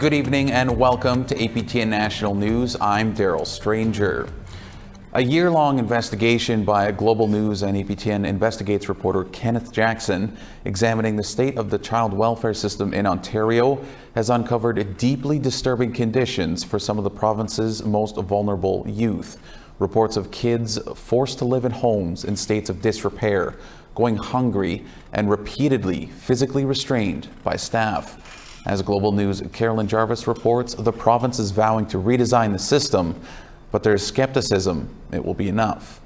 Good evening and welcome to APTN National News. I'm Daryl Stranger. A year-long investigation by Global News and APTN investigates reporter Kenneth Jackson examining the state of the child welfare system in Ontario has uncovered deeply disturbing conditions for some of the province's most vulnerable youth. Reports of kids forced to live in homes in states of disrepair, going hungry, and repeatedly physically restrained by staff. As Global News' Carolyn Jarvis reports, the province is vowing to redesign the system, but there's skepticism it will be enough.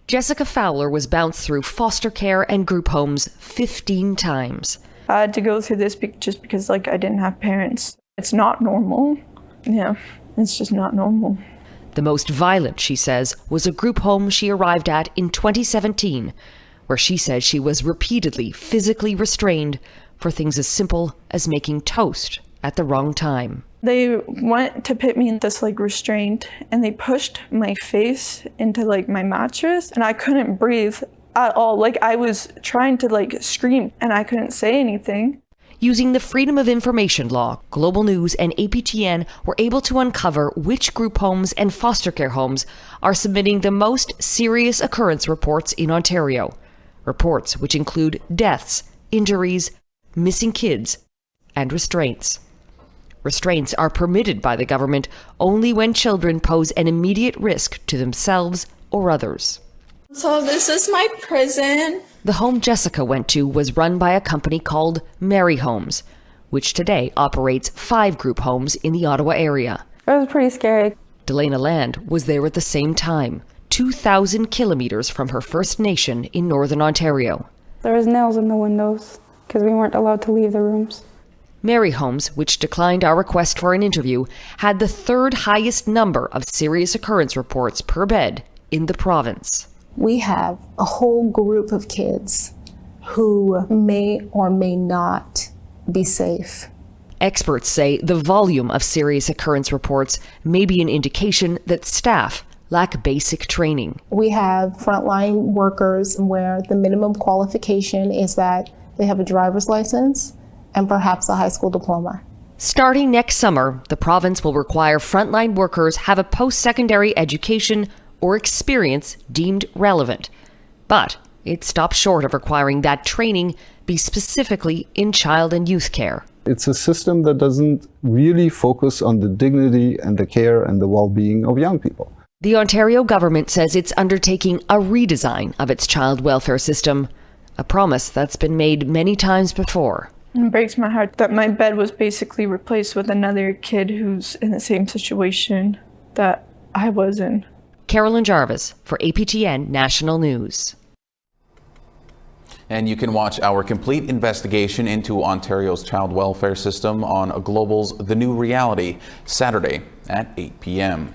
Jessica Fowler was bounced through foster care and group homes 15 times. I had to go through this just because I didn't have parents. It's not normal. Yeah, it's just not normal. The most violent, she says, was a group home she arrived at in 2017, where she says she was repeatedly physically restrained for things as simple as making toast at the wrong time. They went to put me in this restraint, and they pushed my face into my mattress, and I couldn't breathe at all. I was trying to scream and I couldn't say anything. Using the Freedom of Information Law, Global News and APTN were able to uncover which group homes and foster care homes are submitting the most serious occurrence reports in Ontario. Reports which include deaths, injuries, missing kids, and restraints. Restraints are permitted by the government only when children pose an immediate risk to themselves or others. So this is my prison. The home Jessica went to was run by a company called Mary Homes, which today operates 5 group homes in the Ottawa area. It was pretty scary. Delana Land was there at the same time, 2,000 kilometers from her First Nation in Northern Ontario. There was nails in the windows because we weren't allowed to leave the rooms. Mary Homes, which declined our request for an interview, had the 3rd highest number of serious occurrence reports per bed in the province. We have a whole group of kids who may or may not be safe. Experts say the volume of serious occurrence reports may be an indication that staff lack basic training. We have frontline workers where the minimum qualification is that they have a driver's license and perhaps a high school diploma. Starting next summer, the province will require frontline workers have a post-secondary education or experience deemed relevant. But it stops short of requiring that training be specifically in child and youth care. It's a system that doesn't really focus on the dignity and the care and the well-being of young people. The Ontario government says it's undertaking a redesign of its child welfare system, a promise that's been made many times before. It breaks my heart that my bed was basically replaced with another kid who's in the same situation that I was in. Carolyn Jarvis for APTN National News. And you can watch our complete investigation into Ontario's child welfare system on Global's The New Reality, Saturday at 8 p.m.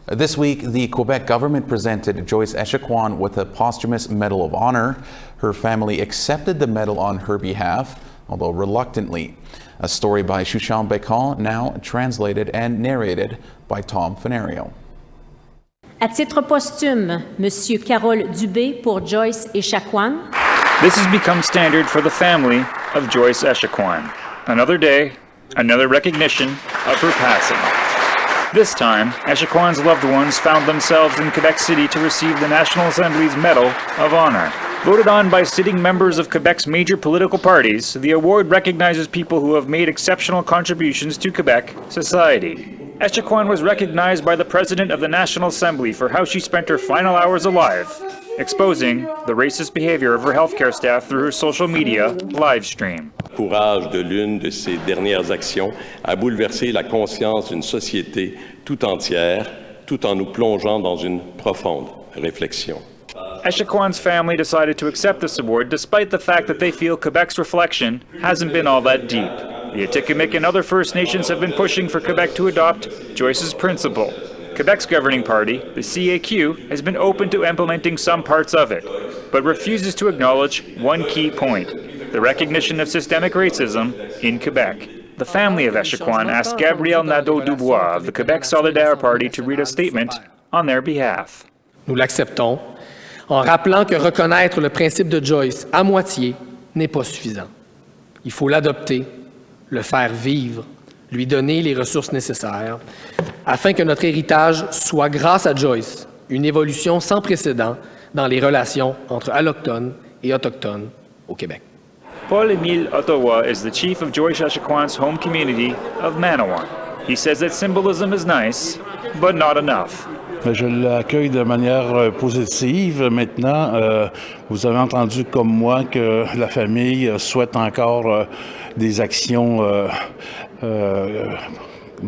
This week, the Quebec government presented Joyce Echaquan with a posthumous Medal of Honor. Her family accepted the medal on her behalf, although reluctantly. A story by Shushan Bécan, now translated and narrated by Tom Fenario. À titre posthume, Monsieur Carole Dubé pour Joyce Echaquan. This has become standard for the family of Joyce Echaquan. Another day, another recognition of her passing. This time, Echaquan's loved ones found themselves in Quebec City to receive the National Assembly's Medal of Honor. Voted on by sitting members of Quebec's major political parties, the award recognizes people who have made exceptional contributions to Quebec society. Echaquan was recognized by the President of the National Assembly for how she spent her final hours alive, exposing the racist behavior of her healthcare staff through her social media live stream. Courage de l'une de ses dernières actions a bouleversé la conscience d'une société tout entière, tout en nous plongeant dans une profonde réflexion. Echaquan's family decided to accept this award despite the fact that they feel Quebec's reflection hasn't been all that deep. The Atikamekw and other First Nations have been pushing for Quebec to adopt Joyce's principle. Quebec's governing party, the CAQ, has been open to implementing some parts of it, but refuses to acknowledge one key point: the recognition of systemic racism in Quebec. The family of Echaquan asked Gabrielle Nadeau-Dubois of the Quebec Solidaire Party to read a statement on their behalf. Nous l'acceptons, en rappelant que reconnaître le principe de Joyce à moitié n'est pas suffisant. Il faut l'adopter le faire vivre, lui donner les ressources nécessaires, afin que notre héritage soit, grâce à Joyce, une évolution sans précédent dans les relations entre allochtones et autochtones au Québec. Paul-Émile Ottawa is the chief of Joyce Echaquan's home community of Manawan. He says that symbolism is nice, but not enough. Je l'accueille de manière positive. Maintenant, vous avez entendu comme moi que la famille souhaite encore des actions de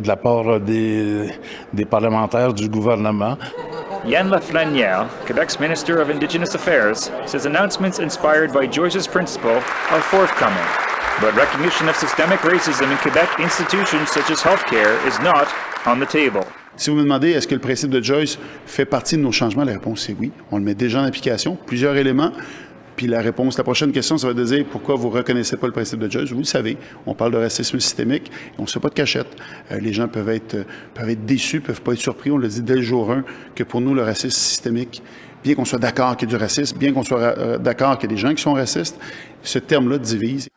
la part des parlementaires du gouvernement. Yann Lafrenière, Quebec's Minister of Indigenous Affairs, says announcements inspired by Joyce's principle are forthcoming. But recognition of systemic racism in Quebec institutions such as healthcare is not on the table. Si vous me demandez est-ce que le principe de Joyce fait partie de nos changements, la réponse est oui. On le met déjà en application, plusieurs éléments. Puis la prochaine question, ça va être de dire pourquoi vous ne reconnaissez pas le principe de Joyce. Vous le savez, on parle de racisme systémique, on ne se fait pas de cachette. Les gens peuvent être déçus, peuvent pas être surpris. On le dit dès le jour 1 que pour nous, le racisme systémique, bien qu'on soit d'accord qu'il y a du racisme, bien qu'on soit d'accord qu'il y a des gens qui sont racistes, ce terme-là divise.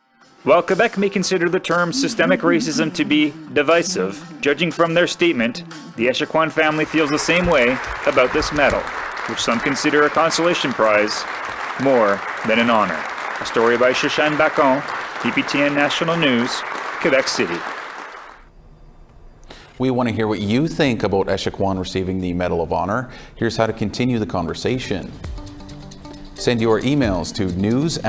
While Quebec may consider the term systemic racism to be divisive, judging from their statement, the Echaquan family feels the same way about this medal, which some consider a consolation prize more than an honor. A story by Shoshan Bacon, APTN National News, Quebec City. We want to hear what you think about Echaquan receiving the Medal of Honor. Here's how to continue the conversation. Send your emails to news@aptn.ca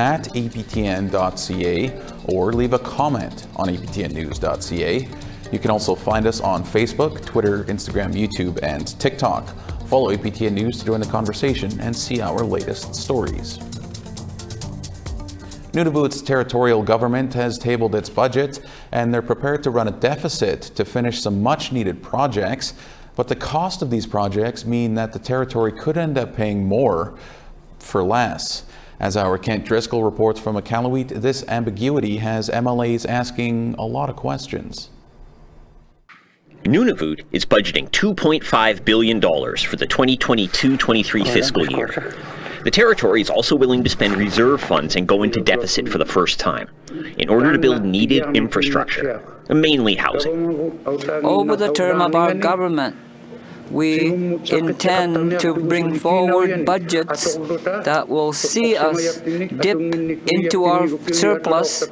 or leave a comment on aptnnews.ca. You can also find us on Facebook, Twitter, Instagram, YouTube, and TikTok. Follow APTN News to join the conversation and see our latest stories. Nunavut's territorial government has tabled its budget, and they're prepared to run a deficit to finish some much-needed projects. But the cost of these projects mean that the territory could end up paying more for less. As our Kent Driscoll reports from Iqaluit, this ambiguity has MLAs asking a lot of questions. Nunavut is budgeting $2.5 billion for the 2022-23 fiscal year. The territory is also willing to spend reserve funds and go into deficit for the first time in order to build needed infrastructure, mainly housing. Over the term of our government, we intend to bring forward budgets that will see us dip into our surplus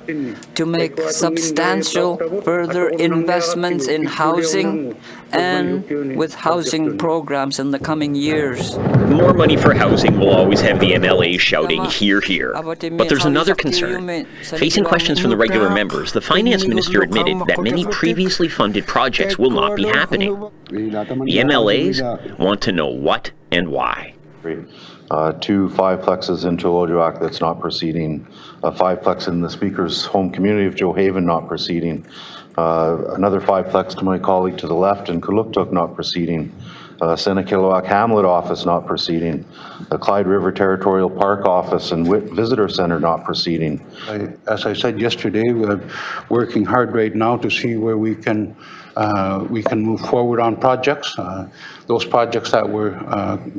to make substantial further investments in housing and with housing programs in the coming years. More money for housing will always have the MLA shouting, "Hear, hear." But there's another concern. Facing questions from the regular members, the finance minister admitted that many previously funded projects will not be happening. The MLAs want to know what and why. 2 5-plexes in Chilliwack that's not proceeding, a 5-plex in the Speaker's home community of Joe Haven not proceeding, another 5-plex to my colleague to the left in Kuluktuk not proceeding, Senakilwak Hamlet office not proceeding, the Clyde River Territorial Park office and Visitor Center not proceeding. As I said yesterday, we're working hard right now to see where we can move forward on projects. Those projects that were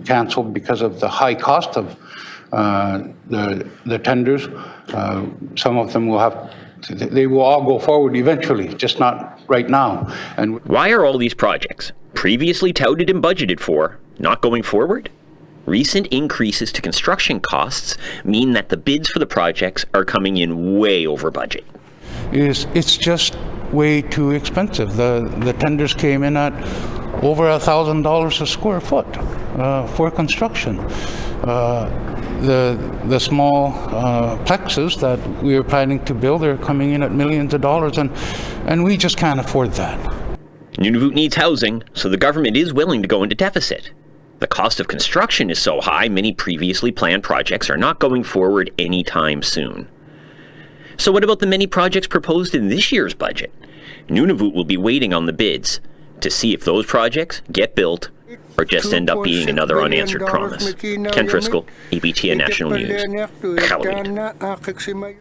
canceled because of the high cost of the tenders, some of them they will all go forward eventually, just not right now. And why are all these projects, previously touted and budgeted for, not going forward? Recent increases to construction costs mean that the bids for the projects are coming in way over budget. It's just way too expensive. The tenders came in at over $1,000 a square foot for construction. The small plexes that we are planning to build are coming in at millions of dollars, and we just can't afford that. Nunavut needs housing, so the government is willing to go into deficit. The cost of construction is so high, many previously planned projects are not going forward anytime soon. So what about the many projects proposed in this year's budget? Nunavut will be waiting on the bids to see if those projects get built or just end up being another unanswered promise. Kent Driscoll, APTN National News, Iqaluit.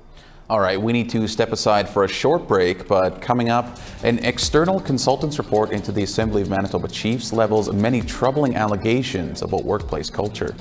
All right, we need to step aside for a short break, but coming up, an external consultant's report into the Assembly of Manitoba Chiefs levels many troubling allegations about workplace culture.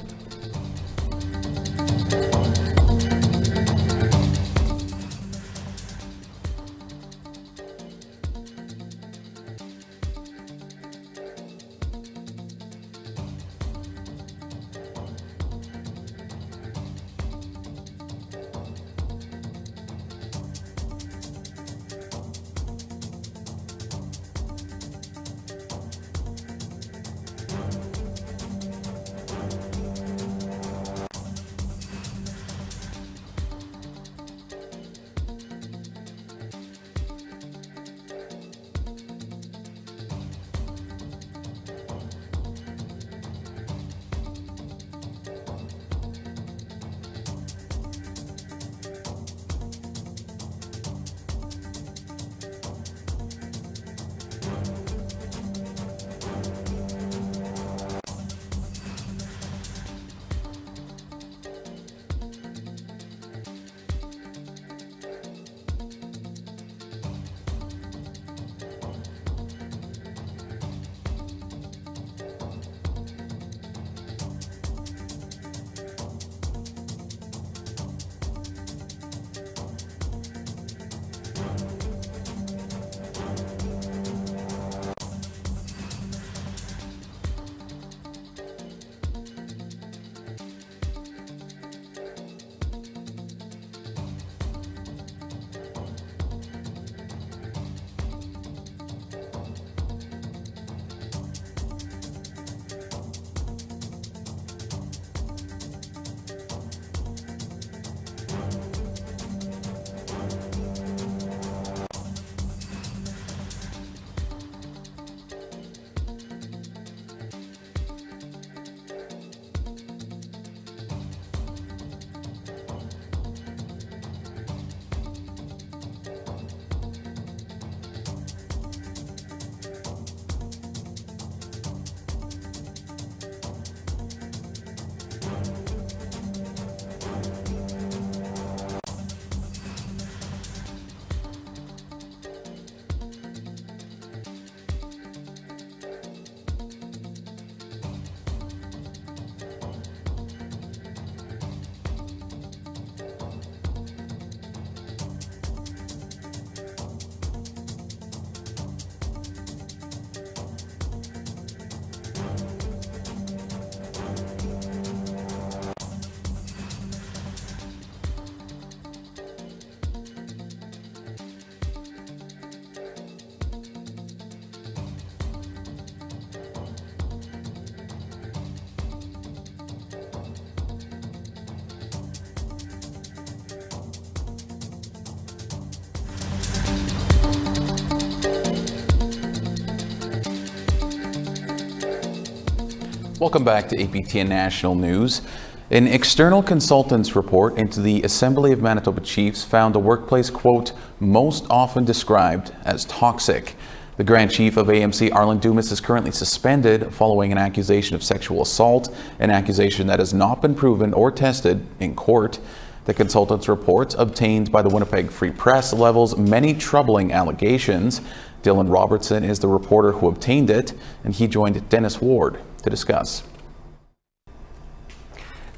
Welcome back to APTN National News. An external consultant's report into the Assembly of Manitoba Chiefs found a workplace, quote, most often described as toxic. The Grand Chief of AMC, Arlen Dumas, is currently suspended following an accusation of sexual assault, an accusation that has not been proven or tested in court. The consultant's report, obtained by the Winnipeg Free Press, levels many troubling allegations. Dylan Robertson is the reporter who obtained it, and he joined Dennis Ward to discuss.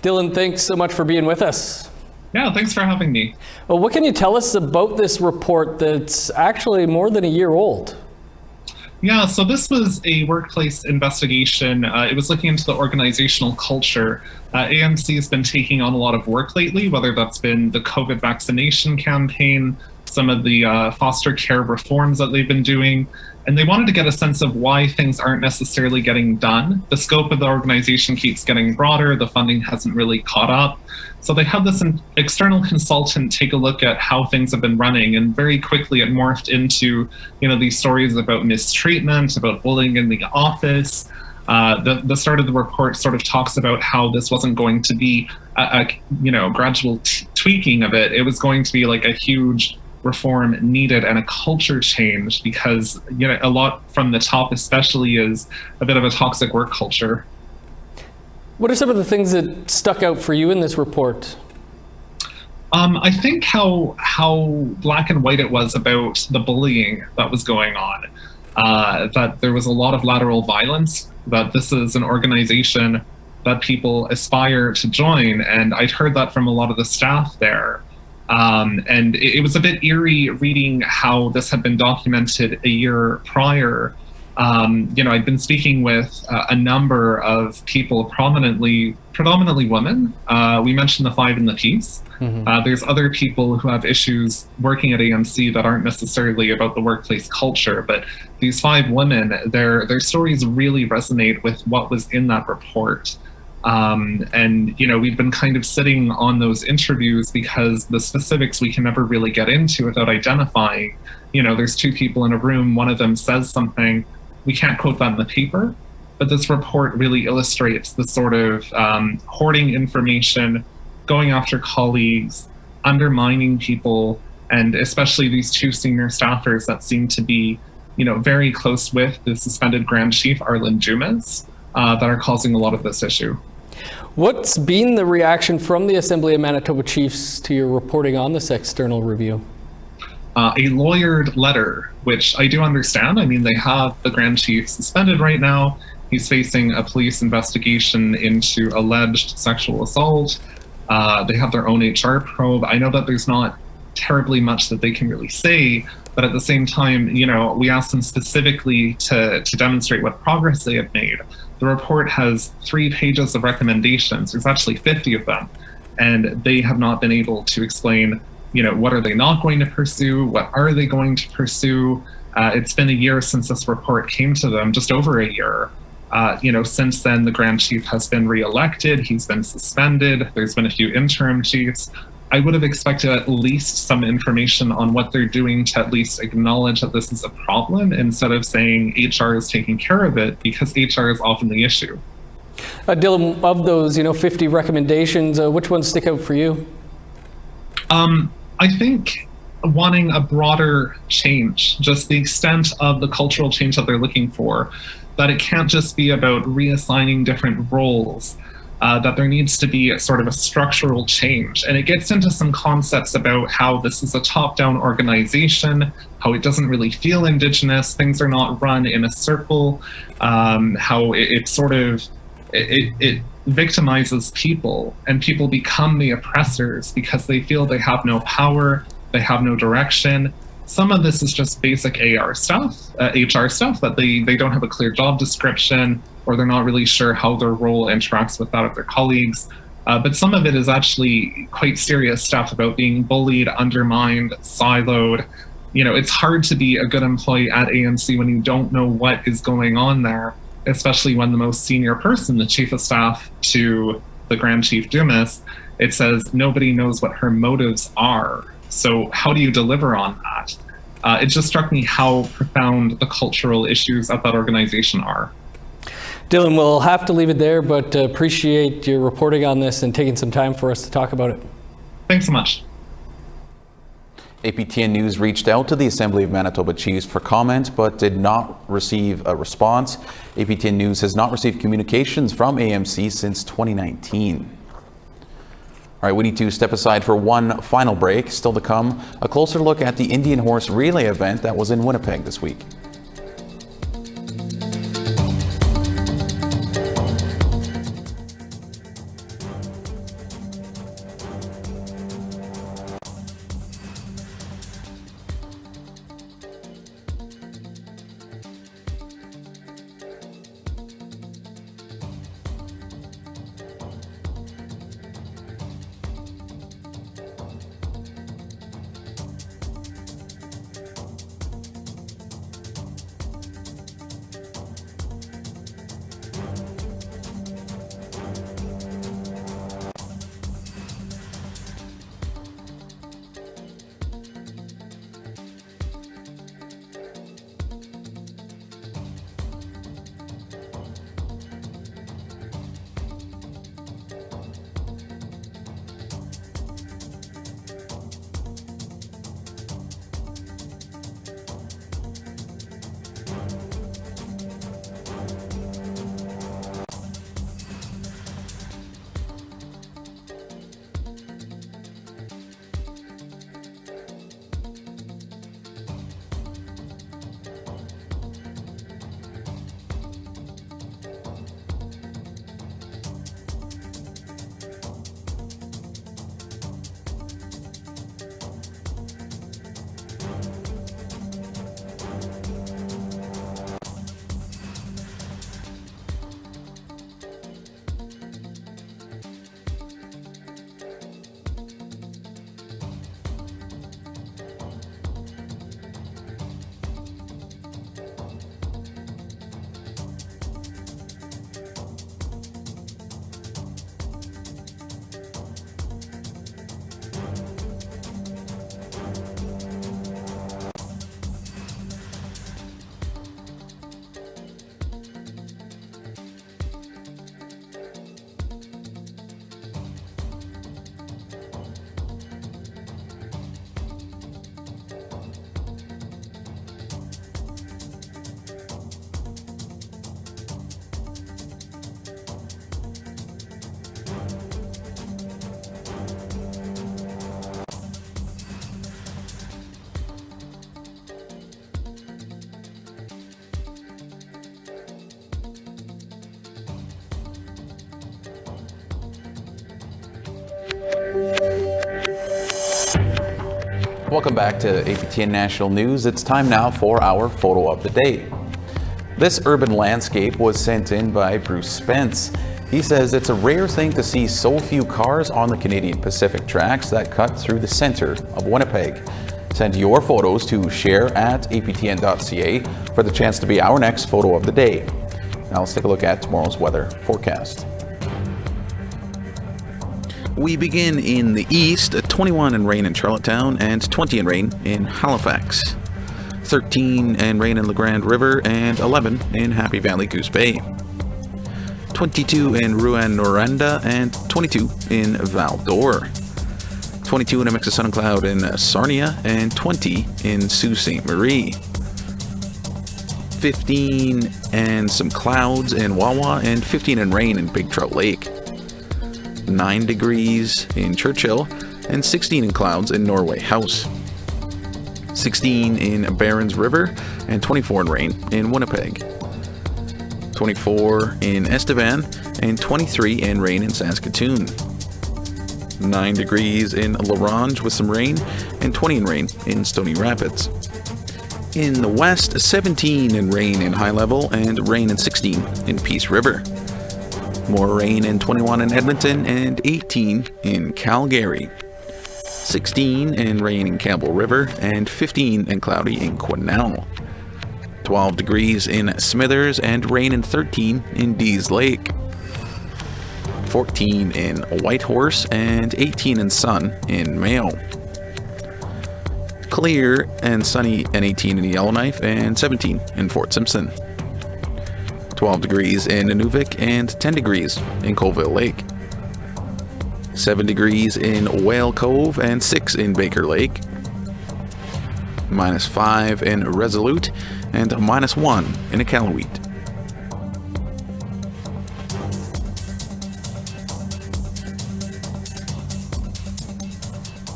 Dylan, thanks so much for being with us. Yeah, thanks for having me. Well, what can you tell us about this report that's actually more than a year old? Yeah, so this was a workplace investigation. It was looking into the organizational culture. AMC has been taking on a lot of work lately, whether that's been the COVID vaccination campaign, some of the foster care reforms that they've been doing, and they wanted to get a sense of why things aren't necessarily getting done. The scope of the organization keeps getting broader, the funding hasn't really caught up. So they had this external consultant take a look at how things have been running, and very quickly it morphed into, these stories about mistreatment, about bullying in the office. The start of the report sort of talks about how this wasn't going to be a gradual tweaking of it. It was going to be like a huge reform needed and a culture change, because a lot from the top especially is a bit of a toxic work culture. What are some of the things that stuck out for you in this report? I think how black and white it was about the bullying that was going on, that there was a lot of lateral violence, that this is an organization that people aspire to join, and I'd heard that from a lot of the staff there. And it was a bit eerie reading how this had been documented a year prior. I'd been speaking with a number of people, predominantly women. We mentioned the 5 in the piece. Mm-hmm. There's other people who have issues working at AMC that aren't necessarily about the workplace culture, but these 5 women, their stories really resonate with what was in that report. We've been kind of sitting on those interviews because the specifics we can never really get into without identifying. There's 2 people in a room, one of them says something, we can't quote that in the paper, but this report really illustrates the sort of hoarding information, going after colleagues, undermining people, and especially these 2 senior staffers that seem to be, very close with the suspended Grand Chief, Arlen Dumas, that are causing a lot of this issue. What's been the reaction from the Assembly of Manitoba Chiefs to your reporting on this external review? A lawyered letter, which I do understand. I mean, they have the Grand Chief suspended right now. He's facing a police investigation into alleged sexual assault. They have their own HR probe. I know that there's not terribly much that they can really say, but at the same time, we asked them specifically to demonstrate what progress they have made. The report has 3 pages of recommendations. There's actually 50 of them, and they have not been able to explain, what are they not going to pursue? What are they going to pursue? It's been a year since this report came to them, just over a year. Since then, the Grand Chief has been reelected. He's been suspended. There's been a few interim chiefs. I would have expected at least some information on what they're doing to at least acknowledge that this is a problem, instead of saying HR is taking care of it, because HR is often the issue. Dylan, of those 50 recommendations, which ones stick out for you? I think wanting a broader change, just the extent of the cultural change that they're looking for, that it can't just be about reassigning different roles, that there needs to be sort of a structural change. And it gets into some concepts about how this is a top-down organization, how it doesn't really feel Indigenous, things are not run in a circle, how it victimizes people, and people become the oppressors because they feel they have no power, they have no direction. Some of this is just basic HR stuff, that they don't have a clear job description, or they're not really sure how their role interacts with that of their colleagues. But some of it is actually quite serious stuff about being bullied, undermined, siloed. It's hard to be a good employee at AMC when you don't know what is going on there, especially when the most senior person, the Chief of Staff to the Grand Chief Dumas, it says nobody knows what her motives are. So how do you deliver on that? It just struck me how profound the cultural issues at that organization are. Dylan, we'll have to leave it there, but appreciate your reporting on this and taking some time for us to talk about it. Thanks so much. APTN News reached out to the Assembly of Manitoba Chiefs for comment, but did not receive a response. APTN News has not received communications from AMC since 2019. All right, we need to step aside for one final break. Still to come, a closer look at the Indian Horse Relay event that was in Winnipeg this week. Welcome back to APTN National News. It's time now for our photo of the day. This urban landscape was sent in by Bruce Spence. He says it's a rare thing to see so few cars on the Canadian Pacific tracks that cut through the center of Winnipeg. Send your photos to share@aptn.ca for the chance to be our next photo of the day. Now let's take a look at tomorrow's weather forecast. We begin in the east, 21 and rain in Charlottetown and 20 and rain in Halifax. 13 and rain in La Grande River and 11 in Happy Valley Goose Bay. 22 in Rouyn-Noranda and 22 in Val-d'Or. 22 in a mix of sun and cloud in Sarnia and 20 in Sault Ste. Marie. 15 and some clouds in Wawa and 15 and rain in Big Trout Lake. 9 degrees in Churchill and 16 in clouds in Norway House. 16 in Barons River and 24 in rain in Winnipeg. 24 in Estevan and 23 in rain in Saskatoon. 9 degrees in La Ronge with some rain and 20 in rain in Stony Rapids. In the west, 17 in rain in High Level and rain in 16 in Peace River. More rain in 21 in Edmonton and 18 in Calgary. 16 and rain in Campbell River and 15 and cloudy in Quesnel. 12 degrees in Smithers and rain in 13 in Dease Lake. 14 in Whitehorse and 18 in sun in Mayo. Clear and sunny and 18 in Yellowknife and 17 in Fort Simpson. 12 degrees in Nunavut, and 10 degrees in Colville Lake. 7 degrees in Whale Cove and 6 in Baker Lake. -5 in Resolute and -1 in Iqaluit.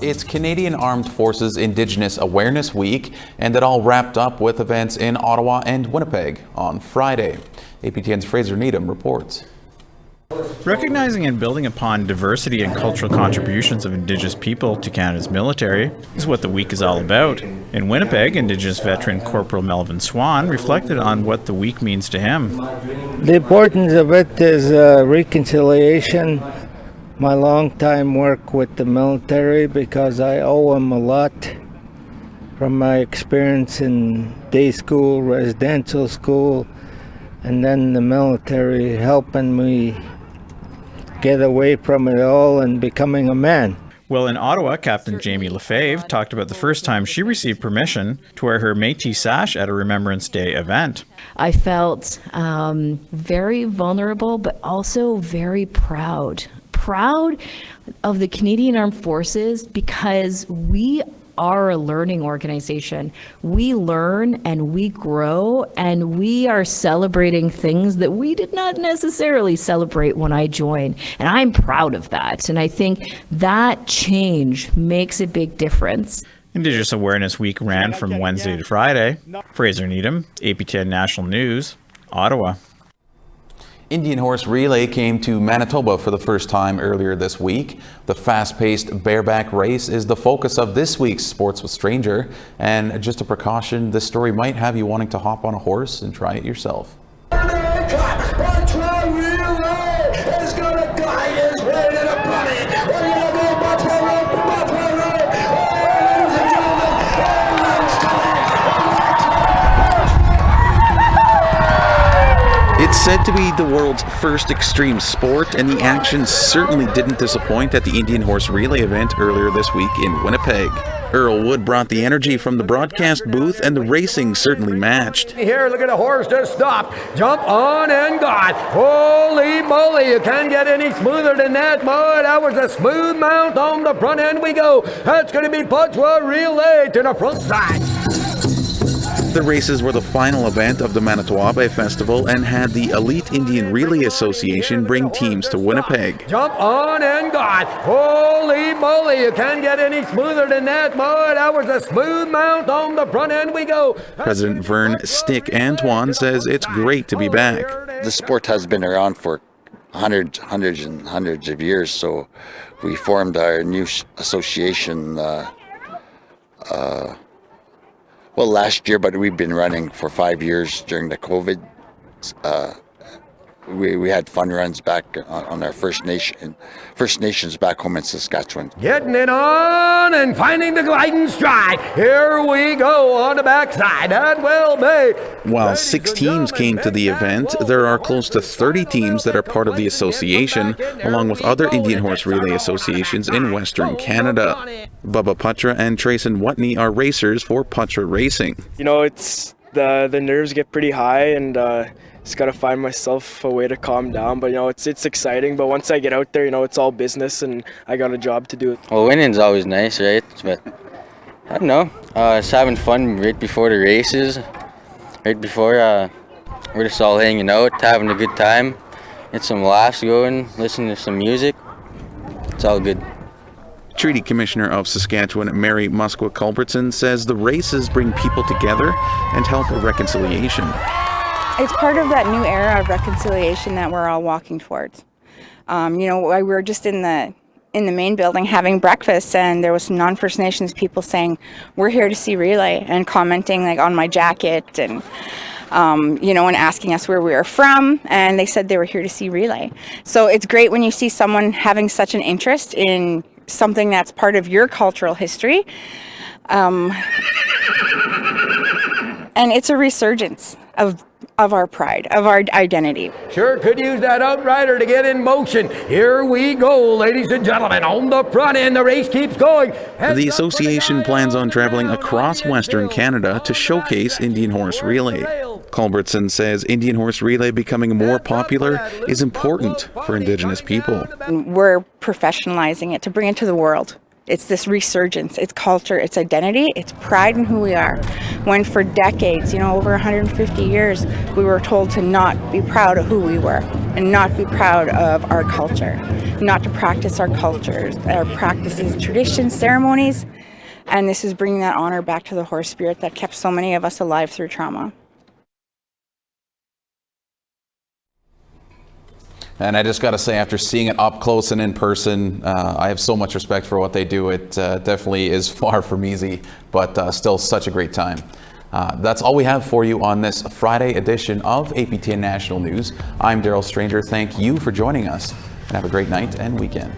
It's Canadian Armed Forces Indigenous Awareness Week, and it all wrapped up with events in Ottawa and Winnipeg on Friday. APTN's Fraser Needham reports. Recognizing and building upon diversity and cultural contributions of Indigenous people to Canada's military is what the week is all about. In Winnipeg, Indigenous veteran Corporal Melvin Swan reflected on what the week means to him. The importance of it is reconciliation, my long-time work with the military, because I owe them a lot from my experience in day school, residential school, and then the military helping me get away from it all and becoming a man. Well, in Ottawa, Captain Jamie Lefebvre talked about the first time she received permission to wear her Métis sash at a Remembrance Day event. I felt very vulnerable, but also very proud. Proud of the Canadian Armed Forces because we are a learning organization. We learn and we grow, and we are celebrating things that we did not necessarily celebrate when I joined. And I'm proud of that. And I think that change makes a big difference. Indigenous Awareness Week ran from Wednesday to Friday. Fraser Needham, APTN National News, Ottawa. Indian Horse Relay came to Manitoba for the first time earlier this week. The fast-paced bareback race is the focus of this week's Sports with Stranger. And just a precaution, this story might have you wanting to hop on a horse and try it yourself. It's said to be the world's first extreme sport, and the action certainly didn't disappoint at the Indian Horse Relay event earlier this week in Winnipeg. Earl Wood brought the energy from the broadcast booth, and the racing certainly matched. Here, look at the horse just stopped. Jump on and got. Holy moly, you can't get any smoother than that, boy. That was a smooth mount on the front end we go. That's going to be Patois Relay to the front side. The races were the final event of the Manitowoc Festival and had the Elite Indian Relay Association bring teams to Winnipeg. Jump on and got. Holy moly, you can't get any smoother than that, boy. That was a smooth mount on the front end we go. President Vern Stick Antoine says it's great to be back. The sport has been around for hundreds and hundreds of years, so we formed our new association last year, but we've been running for 5 years during the COVID. We had fun runs back on our First Nations back home in Saskatchewan. Getting it on and finding the gliding stride. Here we go on the backside. That will be. While 6 teams came to the event, there are close to 30 teams that are part of the association, along with other Indian Horse Relay associations in Western Canada. Bubba Putra and Trayson Watney are racers for Putra Racing. You know, it's the nerves get pretty high, and just gotta find myself a way to calm down. But you know, it's exciting. But once I get out there, you know, it's all business, and I got a job to do. Well, winning's always nice, right? But I don't know. Just having fun right before the races, right before we're just all hanging out, having a good time, get some laughs going, listen to some music. It's all good. Treaty Commissioner of Saskatchewan, Mary Muskwa-Culbertson, says the races bring people together and help with reconciliation. It's part of that new era of reconciliation that we're all walking towards. You know, we were just in the main building having breakfast, and there was some non-First Nations people saying, "We're here to see Relay," and commenting like on my jacket and you know, and asking us where we were from, and they said they were here to see Relay. So it's great when you see someone having such an interest in something that's part of your cultural history. And it's a resurgence of of our pride, of our identity. Sure could use that outrider to get in motion. Here we go, ladies and gentlemen, on the front end, the race keeps going. The association plans on traveling across Western Canada to showcase Indian Horse Relay. Culbertson says Indian Horse Relay becoming more popular is important for Indigenous people. We're professionalizing it to bring it to the world. It's this resurgence, it's culture, it's identity, it's pride in who we are. When for decades, over 150 years, we were told to not be proud of who we were and not be proud of our culture, not to practice our cultures, our practices, traditions, ceremonies. And this is bringing that honor back to the horse spirit that kept so many of us alive through trauma. And I just got to say, after seeing it up close and in person, I have so much respect for what they do. It definitely is far from easy, but still such a great time. That's all we have for you on this Friday edition of APTN National News. I'm Daryl Stranger. Thank you for joining us, and have a great night and weekend.